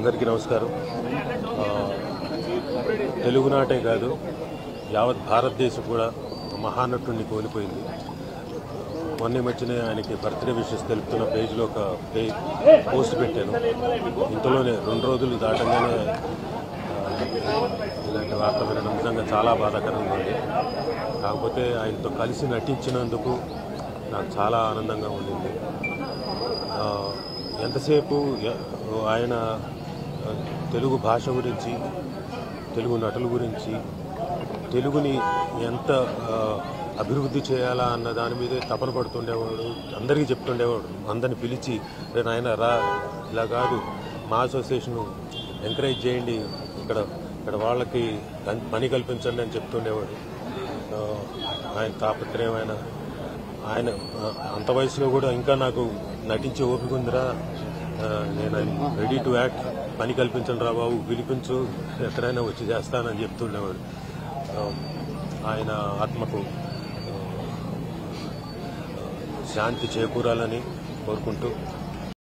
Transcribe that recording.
అందరికీ నమస్కారం. తెలుగునాటే కాదు యావత్ భారతదేశం కూడా మహానటుడిని కోల్పోయింది. మొన్న మధ్యనే ఆయనకి బర్త్డే విషెస్ తెలుపుతున్న పేజ్లో ఒక పోస్ట్ పెట్టాను. ఇంతలోనే 2 రోజులు దాటంగానే ఇలాంటి వార్త వినడం నిజంగా చాలా బాధాకరంగా ఉంది. కాకపోతే ఆయనతో కలిసి నటించినందుకు నాకు చాలా ఆనందంగా ఉండింది. ఎంతసేపు ఆయన తెలుగు భాష గురించి, తెలుగు నటుల గురించి, తెలుగుని ఎంత అభివృద్ధి చేయాలా అన్న దాని మీదే తపన పడుతుండేవాడు. అందరికీ చెప్తుండేవాడు. అందరిని పిలిచి ఆయన రా, ఇలా కాదు, మా అసోసియేషన్ ఎంకరేజ్ చేయండి, ఇక్కడ వాళ్ళకి పని కల్పించండి అని చెప్తుండేవాడు. ఆయన తాపత్రయం, ఆయన అంత వయసులో కూడా ఇంకా నాకు నటించే ఓపిక ఉందిరా, నేను రెడీ టు యాక్ట్, పని కల్పించండి రా బాబు, పిలిపించు, ఎక్కడైనా వచ్చి చేస్తానని చెప్తుండేవాడు. ఆయన ఆత్మకు శాంతి చేకూరాలని కోరుకుంటూ